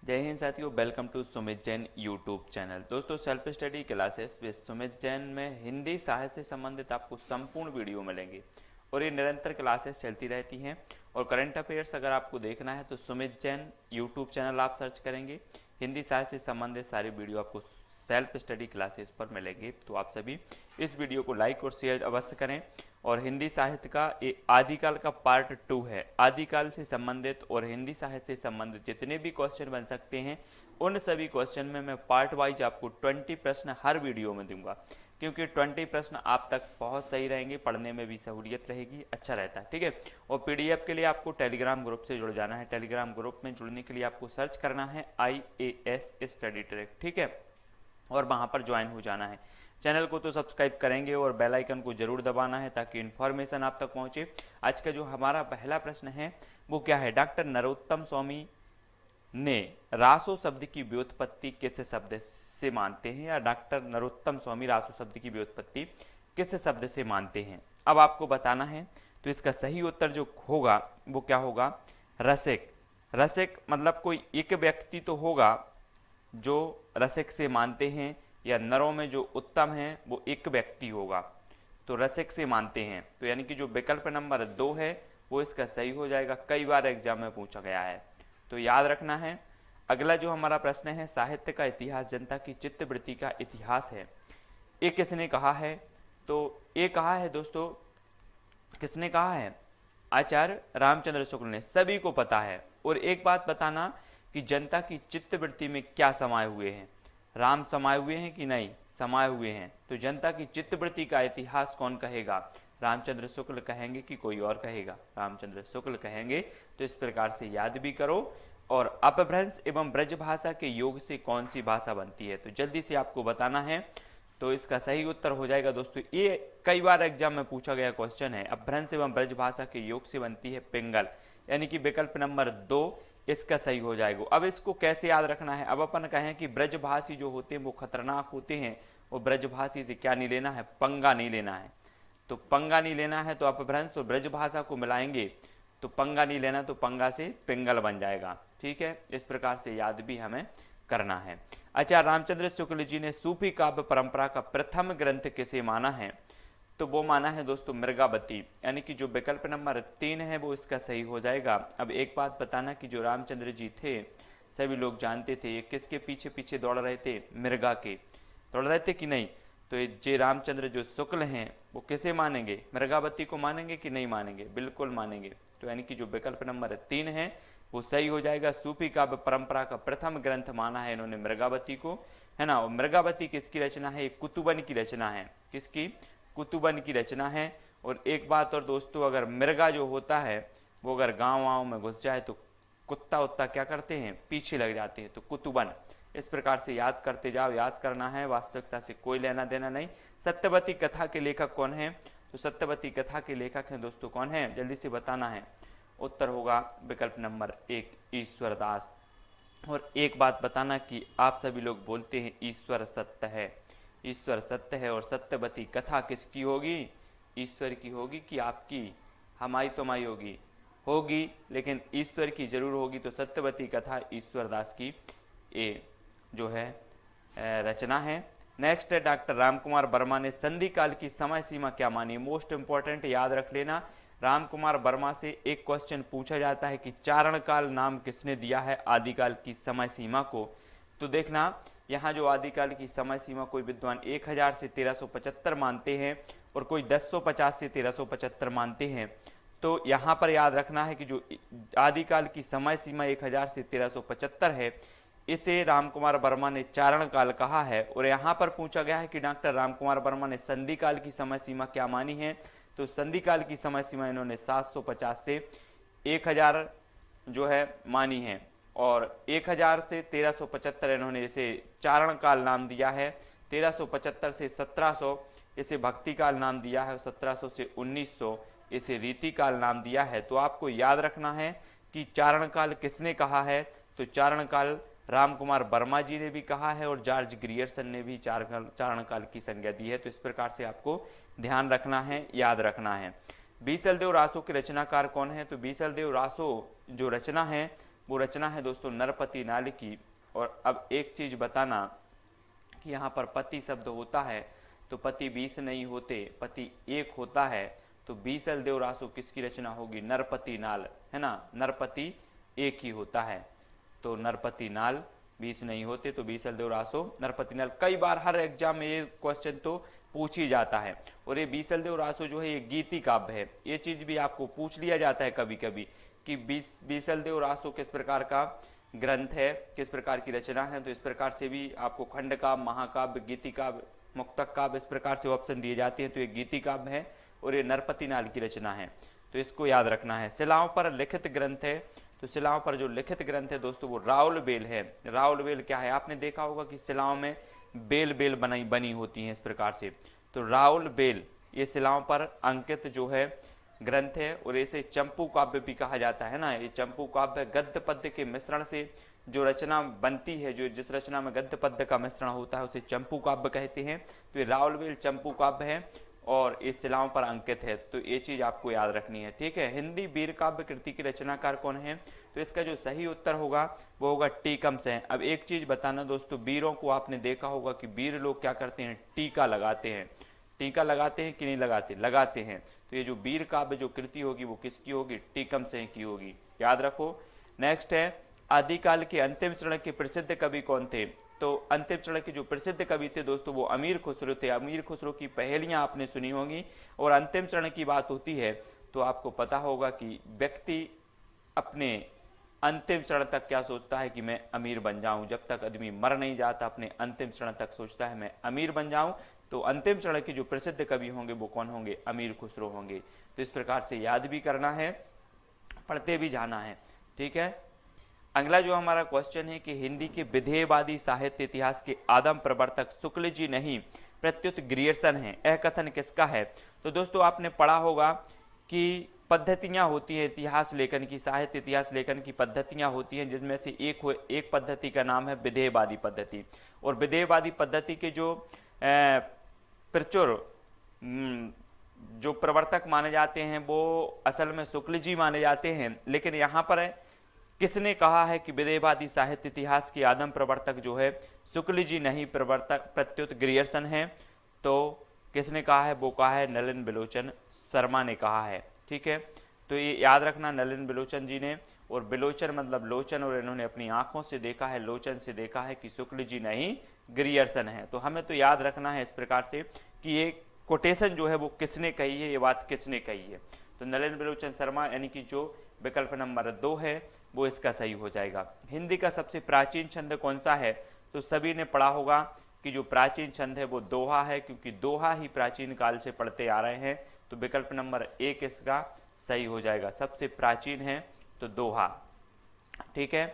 जय हिंद साथियों, welcome to Sumit Jain YouTube channel. दोस्तों, self study classes with Sumit Jain में हिंदी साहित्य से संबंधित आपको संपूर्ण वीडियो मिलेंगे और ये निरंतर क्लासेस चलती रहती हैं। और करंट अफेयर्स अगर आपको देखना है तो सुमित जैन यूट्यूब चैनल आप सर्च करेंगे, हिंदी साहित्य से संबंधित सारी वीडियो आपको सेल्फ स्टडी क्लासेस पर मिलेंगे। तो आप सभी इस वीडियो को लाइक और शेयर अवश्य करें। और हिंदी साहित्य का ये आदिकाल का पार्ट 2 है। आदिकाल से संबंधित और हिंदी साहित्य से संबंधित जितने भी क्वेश्चन बन सकते हैं उन सभी क्वेश्चन में मैं पार्ट वाइज आपको 20 प्रश्न हर वीडियो में दूंगा, क्योंकि 20 प्रश्न आप तक बहुत सही रहेंगे, पढ़ने में भी सहूलियत रहेगी, अच्छा रहता है। ठीक है। और पीडीएफ के लिए आपको टेलीग्राम ग्रुप से जुड़ जाना है। टेलीग्राम ग्रुप में जुड़ने के लिए आपको सर्च करना है IAS स्टडी ट्रैक। ठीक है, और वहाँ पर ज्वाइन हो जाना है। चैनल को तो सब्सक्राइब करेंगे और बेल आइकन को जरूर दबाना है ताकि इन्फॉर्मेशन आप तक पहुँचे। आज का जो हमारा पहला प्रश्न है वो क्या है, डॉक्टर नरोत्तम स्वामी ने रासो शब्द की व्युत्पत्ति किस शब्द से मानते हैं, या डॉक्टर नरोत्तम स्वामी रासो शब्द की व्युत्पत्ति किस शब्द से मानते हैं। अब आपको बताना है, तो इसका सही उत्तर जो होगा वो क्या होगा, रसिक। रसिक मतलब कोई एक व्यक्ति तो होगा जो रसिक से मानते हैं, या नरों में जो उत्तम है वो एक व्यक्ति होगा, तो रसिक से मानते हैं। तो यानी कि जो विकल्प नंबर 2 है वो इसका सही हो जाएगा, कई बार एग्जाम में पूछा गया है, तो याद रखना है। अगला जो हमारा प्रश्न है, साहित्य का इतिहास जनता की चित्तवृत्ति का इतिहास है, ये किसने कहा है। तो ये कहा है दोस्तों, किसने कहा है, आचार्य रामचंद्र शुक्ल ने। सभी को पता है। और एक बात बताना कि जनता की चित्तवृत्ति में क्या समाये हुए हैं, राम समाये हुए हैं कि नहीं समाये हुए हैं। तो जनता की चित्तवृत्ति का इतिहास कौन कहेगा, रामचंद्र शुक्ल कहेंगे कि कोई और कहेगा, रामचंद्र शुक्ल कहेंगे। तो इस प्रकार से याद भी करो। और अपभ्रंश एवं ब्रज भाषा के योग से कौन सी भाषा बनती है, तो जल्दी से आपको बताना है। तो इसका सही उत्तर हो जाएगा दोस्तों, ये कई बार एग्जाम में पूछा गया क्वेश्चन है, अपभ्रंश एवं ब्रज भाषा के योग से बनती है पिंगल, यानी कि विकल्प नंबर 2 इसका सही हो जाएगा। अब इसको कैसे याद रखना है, अब अपन कहें कि ब्रजभाषी जो होते हैं वो खतरनाक होते हैं, और ब्रजभाषी से क्या नहीं लेना है, पंगा नहीं लेना है। तो पंगा नहीं लेना है, तो अपभ्रंश और ब्रजभाषा को मिलाएंगे तो पंगा नहीं लेना, तो पंगा से पिंगल बन जाएगा। ठीक है, इस प्रकार से याद भी हमें करना है। अच्छा, रामचंद्र शुक्ल जी ने सूफी काव्य परंपरा का प्रथम ग्रंथ किसे माना है, तो वो माना है दोस्तों मृगावती, यानी कि जो विकल्प नंबर 3 है वो इसका सही हो जाएगा। अब एक बात बताना कि जो रामचंद्र जी थे सभी लोग जानते थे, ये किसके पीछे पीछे दौड़ रहे थे, मृगा के दौड़ रहे थे कि नहीं। तो ये जे रामचंद्र जो शुक्ल हैं वो किसे मानेंगे, मृगावती को मानेंगे कि नहीं मानेंगे, बिल्कुल मानेंगे। तो यानी कि जो विकल्प नंबर 3 है वो सही हो जाएगा। सूफी काव्य परंपरा का प्रथम ग्रंथ माना है इन्होंने मृगावती को, है ना। और मृगावती किसकी रचना है, कुतुबन की रचना है, किसकी, कुतुबन की रचना है। और एक बात और दोस्तों, अगर मृगा जो होता है वो अगर गाँव वाँव में घुस जाए तो कुत्ता उत्ता क्या करते हैं, पीछे लग जाते हैं, तो कुतुबन। इस प्रकार से याद करते जाओ, याद करना है, वास्तविकता से कोई लेना देना नहीं। सत्यवती कथा के लेखक कौन है, तो सत्यवती कथा के लेखक हैं दोस्तों कौन है, जल्दी से बताना है। उत्तर होगा विकल्प नंबर 1 ईश्वर दास। और एक बात बताना कि आप सभी लोग बोलते हैं ईश्वर सत्य है, ईश्वर सत्य है, और सत्यवती कथा किसकी होगी, ईश्वर की होगी कि आपकी, हमारी तो माई होगी, होगी लेकिन ईश्वर की जरूर होगी। तो सत्यवती कथा ईश्वर दास की ये जो है रचना है। नेक्स्ट है, डॉक्टर रामकुमार वर्मा ने संधि काल की समय सीमा क्या मानी, मोस्ट इंपॉर्टेंट, याद रख लेना। रामकुमार वर्मा से एक क्वेश्चन पूछा जाता है कि चारण काल नाम किसने दिया है आदिकाल की समय सीमा को। तो देखना, यहाँ जो आदिकाल की समय सीमा कोई विद्वान 1000 से 1375 मानते हैं और कोई 1050 से 1375 मानते हैं। तो यहाँ पर याद रखना है कि जो आदिकाल की समय सीमा 1000 से 1375 है, इसे रामकुमार वर्मा ने चारण काल कहा है। और यहाँ पर पूछा गया है कि डॉक्टर रामकुमार वर्मा ने संधि काल की समय सीमा क्या मानी है, तो संधि काल की समय सीमा इन्होंने 750 से 1000 जो है मानी है, और 1000 से 1375 इन्होंने इसे चारण काल नाम दिया है। 1375 से 1700 इसे भक्ति काल नाम दिया है, और 1700 से 1900 इसे रीति काल नाम दिया है। तो आपको याद रखना है कि चारण काल किसने कहा है, तो चारण काल रामकुमार वर्मा जी ने भी कहा है, और जॉर्ज ग्रियर्सन ने भी चारण काल की संज्ञा दी है। तो इस प्रकार से आपको ध्यान रखना है, याद रखना है। बीसलदेव रासो के रचनाकार कौन है, तो बीसलदेव रासो जो रचना है वो रचना है दोस्तों नरपति नाल की। और अब एक चीज बताना कि यहाँ पर पति शब्द होता है तो पति 20 नहीं होते, पति एक होता है, तो बीसल देवरासु किसकी रचना होगी? नरपति नाल, है ना, नरपति एक ही होता है तो नरपति नाल, 20 नहीं होते तो बीसल देवरासु नरपति नाल। कई बार हर एग्जाम में ये क्वेश्चन तो पूछ ही जाता है। और ये बीसल देवरासु जो है ये गीति काव्य है, ये चीज भी आपको पूछ लिया जाता है कभी कभी कि बीसल देवरासु किस प्रकार का ग्रंथ है, किस प्रकार की रचना है। तो इस प्रकार से भी आपको खंड काव्य, महाकाव्य, गीति काव्य, मुक्तक काव्य, इस प्रकार से ऑप्शन दिए जाते हैं। तो ये गीति काव्य है और ये नरपति नाल की रचना है, तो इसको याद रखना है। शिलाओं पर लिखित ग्रंथ है, तो शिलाओं पर जो लिखित ग्रंथ है दोस्तों वो राउल बेल है। राउल बेल क्या है? आपने देखा होगा कि शिलाओं में बेल बेल बनी होती हैं इस प्रकार से, तो राउल बेल ये शिलाओं पर अंकित जो है ग्रंथ है। और इसे चंपू काव्य भी कहा जाता है ना, ये चंपू काव्य गद्य पद्य के मिश्रण से जो रचना बनती है, जो जिस रचना में गद्य पद्य का मिश्रण होता है उसे चंपू काव्य कहते हैं। तो ये राउलवेल चंपू काव्य है और ये शिलाओं पर अंकित है, तो ये चीज आपको याद रखनी है, ठीक है। हिंदी वीर काव्य कृति की रचनाकार कौन है? तो इसका जो सही उत्तर होगा वो होगा टीकम सेन। अब एक चीज बताना दोस्तों, वीरों को आपने देखा होगा कि वीर लोग क्या करते हैं? टीका लगाते हैं। टीका लगाते हैं कि नहीं लगाते? लगाते हैं। तो ये जो वीर काव्य जो कृति होगी वो किसकी होगी? टीकम सेन की होगी, याद रखो। नेक्स्ट है आदिकाल के अंतिम चरण के प्रसिद्ध कवि कौन थे? तो अंतिम चरण के जो प्रसिद्ध कवि थे दोस्तों वो अमीर खुसरो थे। अमीर खुसरो की पहेलियां आपने सुनी होंगी। और अंतिम चरण की बात होती है तो आपको पता होगा कि व्यक्ति अपने अंतिम चरण तक क्या सोचता है कि मैं अमीर बन जाऊं। जब तक आदमी मर नहीं जाता अपने अंतिम चरण तक सोचता है मैं अमीर बन जाऊं। तो अंतिम चरण के जो प्रसिद्ध कवि होंगे वो कौन होंगे? अमीर खुसरो होंगे। तो इस प्रकार से याद भी करना है, पढ़ते भी जाना है, ठीक है। अगला जो हमारा क्वेश्चन है कि हिंदी के विधेयवादी साहित्य इतिहास के आदम प्रवर्तक शुक्ल जी नहीं प्रत्युत ग्रियर्सन है, यह कथन किसका है? तो दोस्तों आपने पढ़ा होगा कि पद्धतियां होती हैं इतिहास लेखन की, साहित्य इतिहास लेखन की पद्धतियां होती हैं, जिसमें से एक पद्धति का नाम है विधेयवादी पद्धति। और विधेयवादी पद्धति के जो प्रचुर जो प्रवर्तक माने जाते हैं वो असल में शुक्ल जी माने जाते हैं। लेकिन यहाँ पर किसने कहा है कि विधेयवादी साहित्य इतिहास के आदम प्रवर्तक जो है शुक्ल जी नहीं प्रवर्तक प्रत्युत ग्रियर्सन है? तो किसने कहा है? वो कहा है नलिन बिलोचन शर्मा ने कहा है, ठीक है। तो ये याद रखना, नलिन बिलोचन जी ने। और बिलोचन मतलब लोचन, और इन्होंने अपनी आंखों से देखा है, लोचन से देखा है कि शुक्ल जी नहीं ग्रियर्सन है। तो हमें तो याद रखना है इस प्रकार से कि ये कोटेशन जो है वो किसने कही है, ये बात किसने कही है। तो नलिन बिलोचन शर्मा, यानी कि जो विकल्प नंबर 2 है वो इसका सही हो जाएगा। हिंदी का सबसे प्राचीन छंद कौन सा है? तो सभी ने पढ़ा होगा कि जो प्राचीन छंद है वो दोहा है, क्योंकि दोहा ही प्राचीन काल से पढ़ते आ रहे हैं। तो विकल्प नंबर 1 इसका सही हो जाएगा, सबसे प्राचीन है तो दोहा, ठीक है।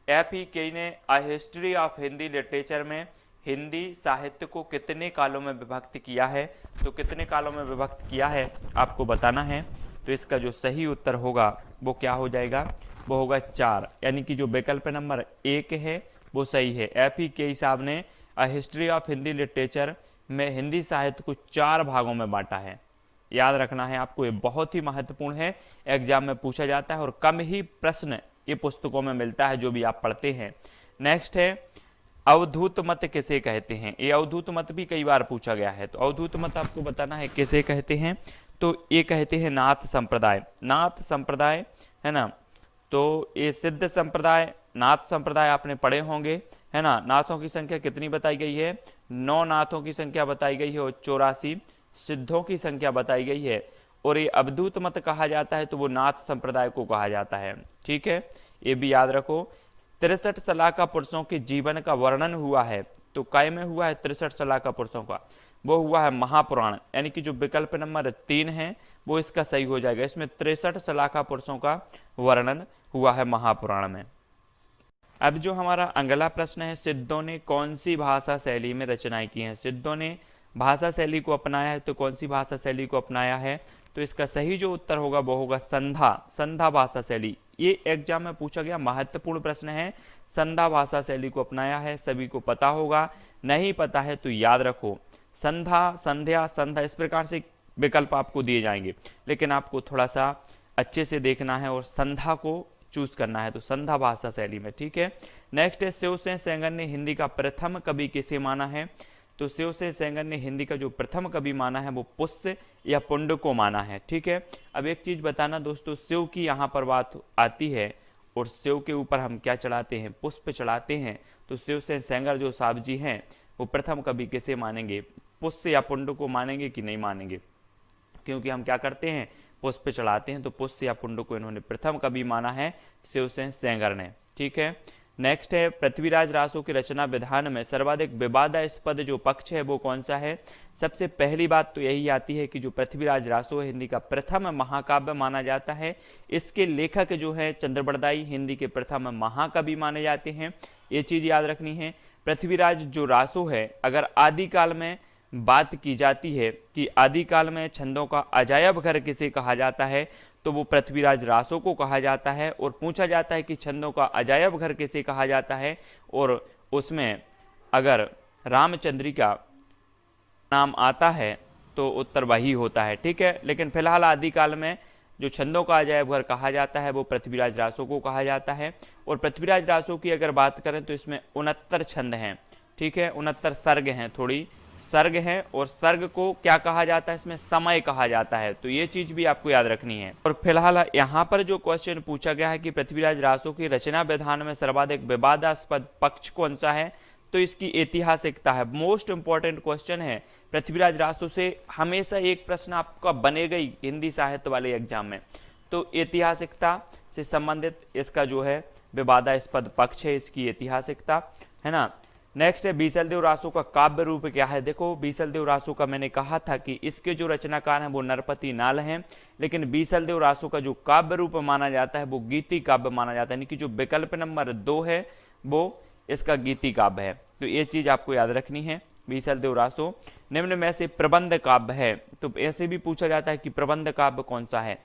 FEK ने a history of Hindi literature में हिंदी साहित्य को कितने कालों में विभक्त किया है? तो कितने कालों में विभक्त किया है आपको बताना है। तो इसका जो सही उत्तर होगा वो क्या हो जाएगा? वो होगा 4, यानी कि जो विकल्प नंबर 1 है वो सही है। FEK साहब ने a history of Hindi literature में हिंदी साहित्य को 4 भागों में बांटा है, याद रखना है आपको, ये बहुत ही महत्वपूर्ण है, एग्जाम में पूछा जाता है और कम ही प्रश्न ये पुस्तकों में मिलता है जो भी आप पढ़ते हैं। नेक्स्ट है अवधूत मत किसे कहते हैं? ये अवधूत मत भी कई बार पूछा गया है, तो अवधूत मत आपको बताना है किसे कहते हैं। तो ये कहते हैं नाथ संप्रदाय, नाथ संप्रदाय है ना। तो ये सिद्ध संप्रदाय, नाथ संप्रदाय आपने पढ़े होंगे, है ना। नाथों की संख्या कितनी बताई गई है? 9 नाथों की संख्या बताई गई है और 84 सिद्धों की संख्या बताई गई है। और ये अवधूत मत कहा जाता है तो वो नाथ संप्रदाय को कहा जाता है, ठीक है, ये भी याद रखो। 63 सलाका पुरुषों के जीवन का वर्णन हुआ है, तो काय में हुआ है 63 सलाका पुरुषों का? वो हुआ है महापुराण, यानी कि जो विकल्प नंबर 3 है वो इसका सही हो जाएगा। इसमें 63 सलाका पुरुषों का वर्णन हुआ है महापुराण में। अब जो हमारा अगला प्रश्न है, सिद्धों ने कौन सी भाषा शैली में रचनाएं की हैं? सिद्धों ने भाषा शैली को अपनाया है, तो कौन सी भाषा शैली को अपनाया है? तो इसका सही जो उत्तर होगा वो होगा संधा, संधा भाषा शैली। ये एग्जाम में पूछा गया महत्वपूर्ण प्रश्न है, संधा भाषा शैली को अपनाया है, सभी को पता होगा, नहीं पता है तो याद रखो संधा, संध्या, संधा, इस प्रकार से विकल्प आपको दिए जाएंगे, लेकिन आपको थोड़ा सा अच्छे से देखना है और संधा को चूज करना है, तो संध्या भाषा शैली में। ठीक है, नेक्स्ट है शिवसेन सेंगर ने हिंदी का प्रथम कवि किसे माना है? तो शिवसेन सेंगर ने हिंदी का जो प्रथम कवि माना है वो पुष्य या पुंड को माना है। ठीक है, अब एक चीज बताना दोस्तों, शिव की यहाँ पर बात आती है और शिव के ऊपर हम क्या चढ़ाते हैं? पुष्प चढ़ाते हैं। तो शिवसेन सेंगर जो साहब जी हैं वो प्रथम कवि किसे मानेंगे? पुष्य या पुंड को मानेंगे कि नहीं मानेंगे? क्योंकि हम क्या करते हैं? पुष्प चढ़ाते हैं, तो पुष्य या पुंड को इन्होंने प्रथम कवि माना है शिवसेन सेंगर ने। ठीक है, नेक्स्ट है पृथ्वीराज रासो की रचना विधान में सर्वाधिक विवादास्पद जो पक्ष है वो कौन सा है? सबसे पहली बात तो यही आती है कि जो पृथ्वीराज रासो है हिंदी का प्रथम महाकाव्य माना जाता है। इसके लेखक जो है चंद्रबरदाई हिंदी के प्रथम महाकवि माने जाते हैं, ये चीज याद रखनी है। पृथ्वीराज जो रासो है, अगर आदिकाल में बात की जाती है कि आदिकाल में छंदों का अजायब घर किसे कहा जाता है, तो वो पृथ्वीराज रासो को कहा जाता है। और पूछा जाता है कि छंदों का अजायब घर किसे कहा जाता है, और उसमें अगर रामचंद्रिका नाम आता है तो उत्तर वही होता है। ठीक है, लेकिन फिलहाल आदिकाल में जो छंदों का अजायब घर कहा जाता है वो पृथ्वीराज रासो को कहा जाता है। और पृथ्वीराज रासो की अगर बात करें तो इसमें 69 छंद हैं। ठीक है, 69 सर्ग हैं, थोड़ी सर्ग हैं, और सर्ग को क्या कहा जाता है? इसमें समय कहा जाता है, तो ये चीज भी आपको याद रखनी है। और फिलहाल यहाँ पर जो क्वेश्चन पूछा गया है कि पृथ्वीराज रासो की रचना विधान में सर्वाधिक विवादास्पद पक्ष कौन सा है, तो इसकी ऐतिहासिकता है। मोस्ट इंपॉर्टेंट क्वेश्चन है, पृथ्वीराज रासो से हमेशा एक प्रश्न आपका बनेगा ही हिंदी साहित्य वाले एग्जाम में, तो ऐतिहासिकता से संबंधित इसका जो है विवादास्पद पक्ष है, इसकी ऐतिहासिकता है ना। नेक्स्ट है बीसलदेव रासो का काव्य रूप क्या है? देखो, बीसलदेव रासो का मैंने कहा था कि इसके जो रचनाकार हैं वो नरपति नाल हैं, लेकिन बीसलदेव रासो का जो काव्य रूप माना जाता है वो गीति काव्य माना जाता है, यानी कि जो विकल्प नंबर 2 है वो इसका गीति काव्य है। तो ये चीज आपको याद रखनी है। बीसलदेव रासो निम्न में से प्रबंध काव्य है, तो ऐसे भी पूछा जाता है कि प्रबंध काव्य कौन सा है,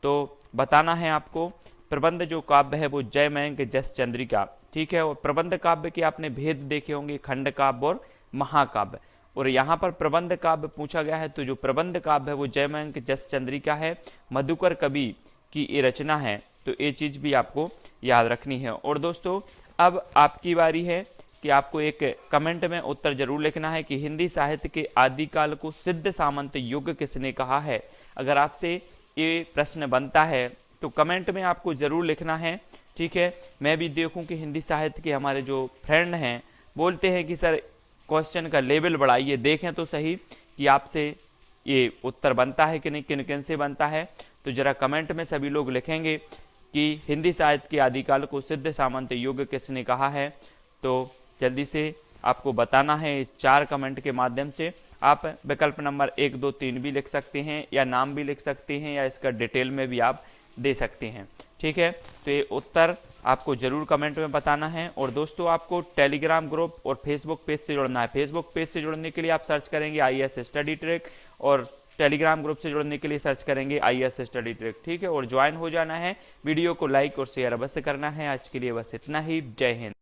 तो बताना है आपको। प्रबंध जो काव्य है वो जयमयंक जस चंद्रिका। ठीक है, और प्रबंध काव्य के आपने भेद देखे होंगे, खंड काव्य और महाकाव्य, और यहाँ पर प्रबंध काव्य पूछा गया है, तो जो प्रबंध काव्य है वो जयमयंक जस चंद्रिका है, मधुकर कवि की ये रचना है, तो ये चीज भी आपको याद रखनी है। और दोस्तों अब आपकी बारी है कि आपको एक कमेंट में उत्तर जरूर लिखना है कि हिंदी साहित्य के आदिकाल को सिद्ध सामंत युग किसने कहा है। अगर आपसे ये प्रश्न बनता है तो कमेंट में आपको जरूर लिखना है। ठीक है, मैं भी देखूं कि हिंदी साहित्य के हमारे जो फ्रेंड हैं बोलते हैं कि सर क्वेश्चन का लेवल बढ़ाइए, देखें तो सही कि आपसे ये उत्तर बनता है कि नहीं, किन किन से बनता है। तो जरा कमेंट में सभी लोग लिखेंगे कि हिंदी साहित्य के आदिकाल को सिद्ध सामंत युग किसने कहा है, तो जल्दी से आपको बताना है 4 कमेंट के माध्यम से। आप विकल्प नंबर 1, 2, 3 भी लिख सकते हैं, या नाम भी लिख सकते हैं, या इसका डिटेल में भी आप दे सकते हैं। ठीक है, तो ये उत्तर आपको जरूर कमेंट में बताना है। और दोस्तों आपको टेलीग्राम ग्रुप और फेसबुक पेज से जुड़ना है। फेसबुक पेज से जुड़ने के लिए आप सर्च करेंगे IAS स्टडी ट्रैक, और टेलीग्राम ग्रुप से जुड़ने के लिए सर्च करेंगे IAS स्टडी ट्रैक। ठीक है, और ज्वाइन हो जाना है। वीडियो को लाइक और शेयर अवश्य करना है। आज के लिए बस इतना ही। जय हिंद।